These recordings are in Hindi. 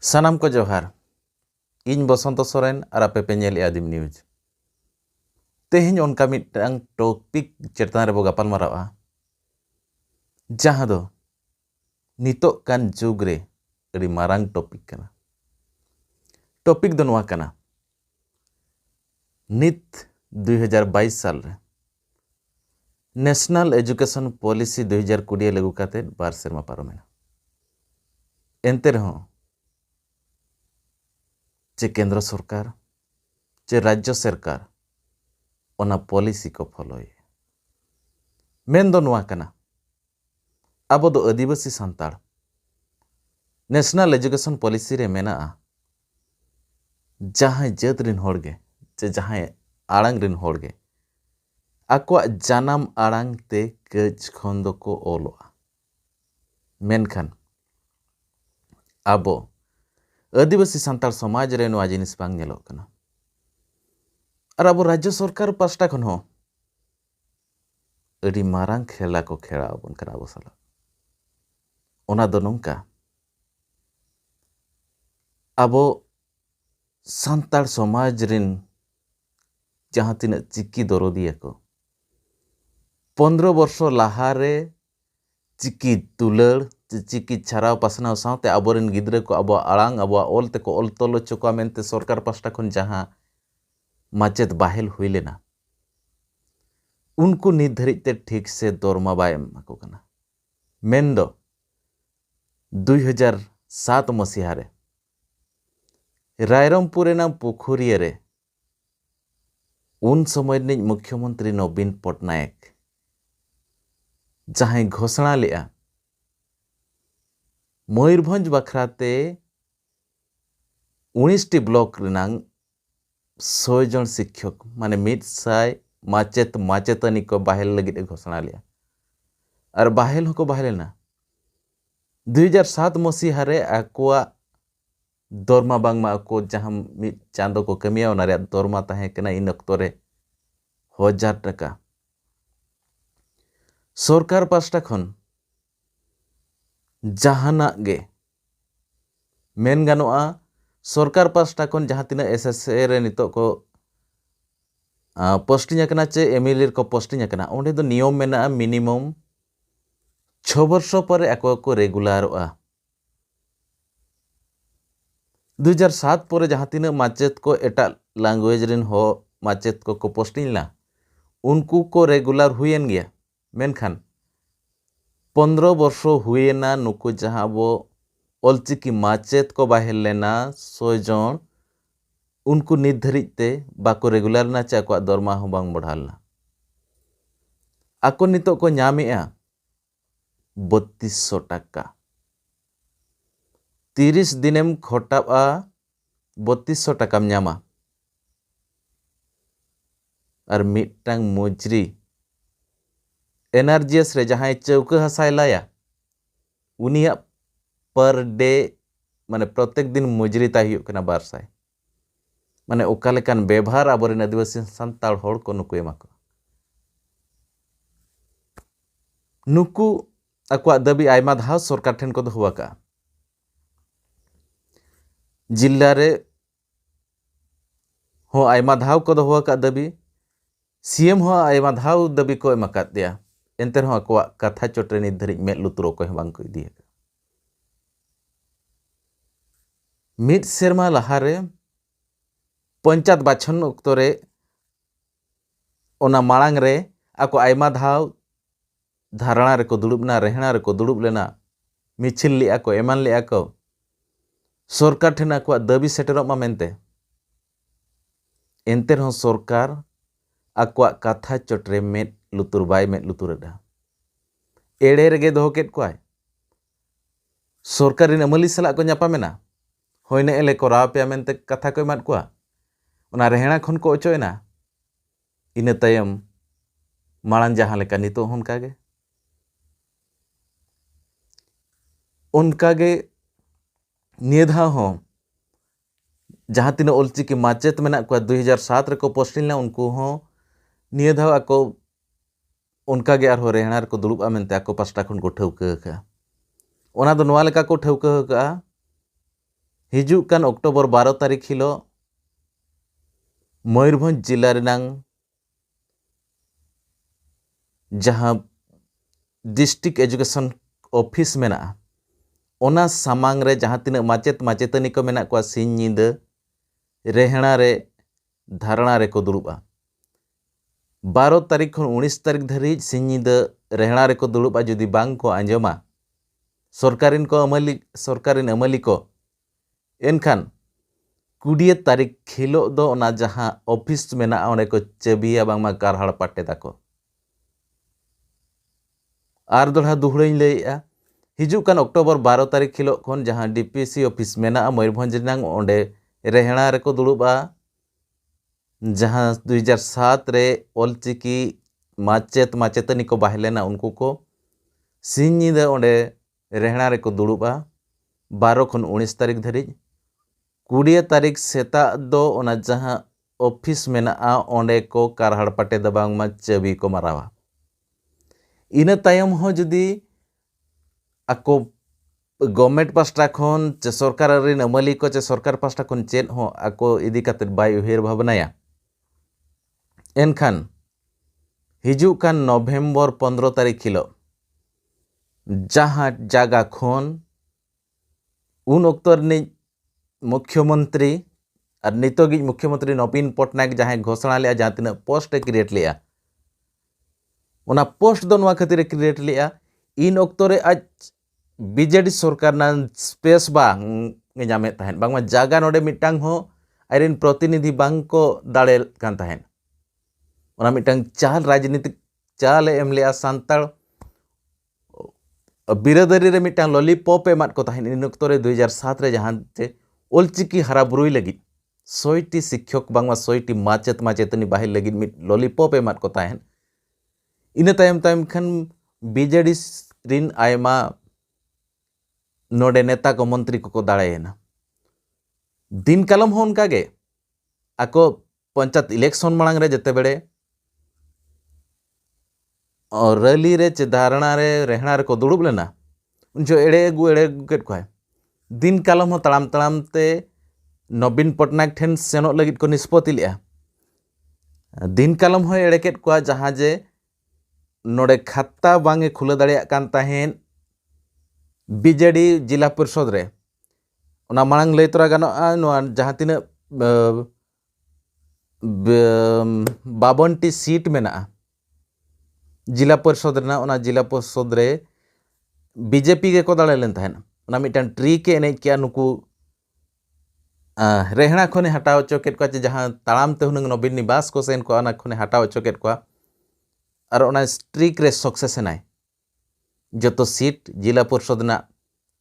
सानाम को जोहार इन बसंत सोरेन और आपे पे नेल आदिम न्यूज तेहिं उनका मिटंग टॉपिक चेतन रे बो गपाल मारावा जहां दो नितो कान जुग रे अड़ी मारांग टॉपिक दो नोआ कना नित 2022 साल रे नेशनल एजुकेशन पॉलिसी 2020 लागू काते बार सेरमा पारमेना एंते रहो चे केंद्र सरकार चे राज्य सरकार ओना पॉलिसी को फॉलोए मेन दो नोआ कना अब दो आदिवासी सांताड़ नेशनल एजुकेशन पॉलिसी रे मेना जहां जात रिन होड़गे चे जहां आड़ांग रिन होड़गे आको जानम आड़ांग ते कज खन दो को ओलोआ मेनखान आबो आदिवासी सांताड़ समाज रे नोआ जिनिस बांग नेलो कना और अब राज्य सरकार पास्टा खन हो अड़ी मारांग खेला को खेड़ा बन कना अब साला ओना दो नोंका अब सांताड़ समाज रिन जहां तीन चिक्की दरदिया को 15 वर्ष लाहारे चिक्की तुलड़ चिक्की छाराव पासनाव सावते आबोरेन गिद्रे को अब आड़ांग अब ऑल ते को ऑल तोलो चुका मेनते सरकार पास्टा खन जहां माचेत बाहेल हुई लेना उनको नित धरिते ठीक से दरमा बाय एमाको कना मेन दो 2007 मसीहा रे रायरमपुर पोखरिया रे उन समय निज मुख्यमंत्री नवीन पटनायक जहां घोषणा लेआ मयूरभंज बखराते 19 ब्लॉक रिनांग 100 जन शिक्षक माने 100 माचेत माचेतनी को बाहेल लगे घोषणा लिया और बाहेल होको बाहेलना 2007 मसीहा रे आकोआ दरमा बांगमा को जहां मिद चांदो को कमिया ओना रे दरमा ताहे कना इन अक्तो रे 1000 टका सरकार पास्टा खन जहाना गे मेन गानोआ सरकार पास्टा खन जहां तिना एसएसए रे नितो को पोस्टिंग कना चे एमएलए को पोस्टिंग कना ओंडे दो नियम मेना मिनिमम 6 वर्ष पर आको को रेगुलरआ 2007 पर जहां तीन माचेत को एटा लैंग्वेज रिन हो माचेत को पोस्टिंग ला उनको को रेगुलर हुएन गया मेनखान 15 वर्ष हुएना नुकु जहां वो ऑलचिकी माचेत को बाहेल लेना 100 जन उनको निर्धारित बाको रेगुलर ना चे आको दरमा हो बांग बढ़ालना आको नितो को न्यामेआ 3200 टका 30 दिनेम खटाबा 3200 टकाम न्यामा और मिटटांग मजरी एनआरजीएस रे जहां चौका हसाय लाया उनिया पर डे माने प्रत्येक दिन मजरी ता हुई कना 200 माने ओका लेकान व्यवहार आबोरेन आदिवासी सांताड़ होड़ को नुकु एमाको नुकु आकुआ दाबी आयमा धाव सरकार ठेन को दोहुआ का जिल्ला रे हो आयमा धाव को दोहुआ का दाबी सीएम हो आयमा धाव दाबी को एमाका दिया एंते रहो आकुआ कथा चोटरे नित धरिज में लुतुरो को बांग को इदिया मिड सेरमा लहारे पंचायत बाछन उक्तो रे ओना मांग रे आको आयमा धाव धारणा रे को दुड़ुबना रेहना रे को दुड़ुब लेना मिछिल लिया को एमान लिया को सरकार ठेना को दाबी सेटरो मा मेनते एंते रहो सरकार आको कथा चोटरे में लुतुर बाय में लुतुरदा एड़े रेगे दोहो केट कोय सरकारी अमली सला को न्यापामेना होइने एले कोराव पे मेनते कथा को एमाद कोआ ओना रेहना खन को ओचोयना इने तायम माळान जहां लेका नितो होनकागे उनकागे नियधा हो जहां तीन ऑलचिकी माचेत मेना को 2007 रे को पोस्टिंग ला उनको हो नियधा आको उनकागे आर हो रेहना को दुड़ुबा मेनते आको पास्टा खन को ठौका का ओना दो नोआ लेका को ठौका का हिजूग कान अक्टोबर 12 तारीख हिलो मयूरभंज जिला रेनांग जहाँ डिस्ट्रिक्ट एजुकेशन ऑफिस मेना ओना सामांग रे जहाँ तीन माचेत माचेतनी को मेना को सिंह नींद रेहणा रे धारणा रे को दुरुबा 12 तारीख खन 19 तारीख धरी सिंह नींद रेहणा रे को दुरुबा जुदी बांग को आंजमा सरकारिन अमली को एनखान 20 तारीख हिलो दो ओना जहाँ ऑफिस मेना ओने को चबिया बांगमा कारहाड़ पाटे ताको आर दोढ़ा दुहड़ाई लैया हिजूग कान अक्टोबर 12 तारीख हिलो खन जहाँ डीपीसी ऑफिस मेना मयूरभंज रेनांग ओंडे रेहणा रे को दुरुबा जहाँ 2007 रे ऑलचिकी माचेत माचेतनी को बाहलेना उनको को सिंह नींदा ओंडे रेहणा रे को दुरुबा 12 खन 19 तारीख धरी 20 तारीख सेता दो ओना जहाँ ऑफिस मेना ओंडे को कारहाड़ पाटे दबांगमा चबी को मारावा इना तायम हो जुदी आको गवर्नमेंट पास्टा खन चे सरकार रिन अमली को चे सरकार पास्टा खन चेद हो आको इदी काते बाय उहेर भावनाया एनखान हिजूग कान नवेम्बर 15 तारीख हिलो जहाँ जागा खन उन ओक्तर नि मुख्यमंत्री और नितोगी मुख्यमंत्री नवीन पटनायक जहाँ घोषणा लिया जहाँ तीन पोस्ट क्रिएट लिया ओना पोस्ट दो नवा खातिर क्रिएट लिया इन ओक्तरे आज बीजेडी सरकार ना स्पेस बांग जामे तहन बांगमा जागा नोडे मिटांग हो आइरेन प्रतिनिधि बांग को दाड़े कान तहन ओना मिटांग चाल राजनीतिक चाल एम लिया सांताल बिरादरी रे मिटांग लॉलीपॉप एमात को तहन इन ओक्तरे 2007 रे जहां ते ओलचिकी हरा बुरुई लगी 100टी शिक्षक बांगमा 100टी माचेत माचेतनी बाहिर लगी मिट लॉलीपॉप एमात को तहन इना तायम तायम खान बीजेडी रिन आयमा नोडे नेता को मंत्री को दाड़ेना दिन कालम हो उनका गे आको पंचायत इलेक्शन मांग रे जते बेड़े और रैली रे चे धारणा रे रेहणा रे को दुड़ुब लेना उन जो एड़े केट को दिन कालम हो तड़ाम तड़ाम ते नवीन पटनायक ठेन सेनो लगित को निष्पत्ति लिया दिन कालम हो एड़े केट को जहाँ जे नोडे खाता बांगे खुला दाड़िया कान ताहेन बीजेडी जिला परिषद रे ओना मांग लय तोरा गानोआ नोआ जहाँ तीन 52टी सीट मेना जिला परिषद रेना ओना जिला परिषद रे बीजेपी के को दाड़े लेन ताहेन ओना मिटान ट्री के एने किया नुकु रेहणा खने हटाव चोकेट को जहाँ ताड़ाम ते हुनंग नवीन निवास को सेन को ओना खने हटाव चोकेट को और ओना स्ट्रीक रे सक्सेस नाय जो सीट जिला परिषद ना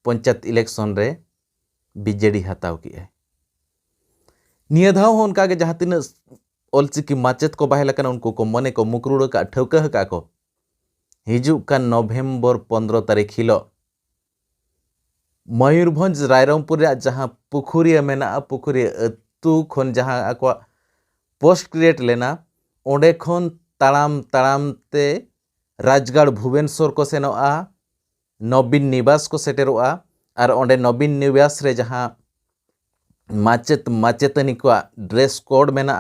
पंचायत इलेक्शन रे बीजेडी हताव की है निया धाव हो उनका के जहाँ तीन ऑलचिकी माचेत को बाहेल कना उनको को मने को मुकरुड़ का ठौका का को हिजूग का नवेम्बर 15 तारीख हिलो मयूरभंज रायरंगपुर जहाँ पुखुरिया मेना पुखुरिया अतु खन जहाँ आको पोस्ट क्रिएट लेना ओंडे खन ताड़ाम ताड़ाम ते राजगढ़ भुवनेश्वर को सेनोआ नवीन निवास को सेटेरोआ और ओंडे नवीन निवास रे जहाँ माचेत माचेतनी को ड्रेस कोड मेना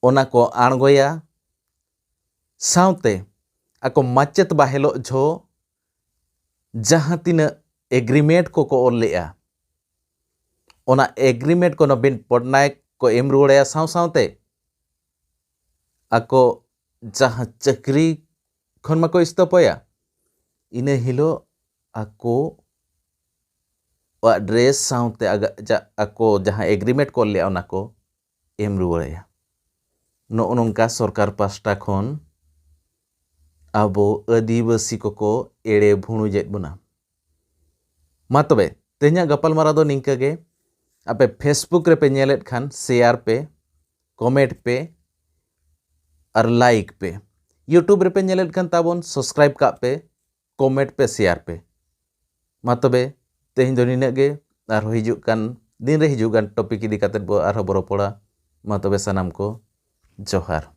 ओना को आणगोया साउते आको माचेत बाहेलो झो जहाँ तीन एग्रीमेंट को ओल लेआ ओना एग्रीमेंट को नवीन पटनायक को एम रुवाड़ाया साउ साउते आको जहाँ चक्री खन माको इस्तफाया इने हिलो आको ड्रेस साउते आको जहाँ एग्रीमेंट को लिया ओना को एम रुवाड़ाया नो नोंका सरकार पास्टा खन आबो आदिवासी को एड़े भुणुजेद बना मा तबे तेहना गपालमारा दो निंका गे आपे फेसबुक रे पे नेलेत खान शेयर पे कमेंट पे और लाइक पे यूट्यूब रे पे नेलेत खान ताबोन सब्सक्राइब का पे कमेंट पे शेयर पे मा तबे तेहन दो निना गे आर हिजुग कान दिन रे हिजुग कान टॉपिक इदी काते बो आर बरो पड़ा मा तबे सनाम को जोहार।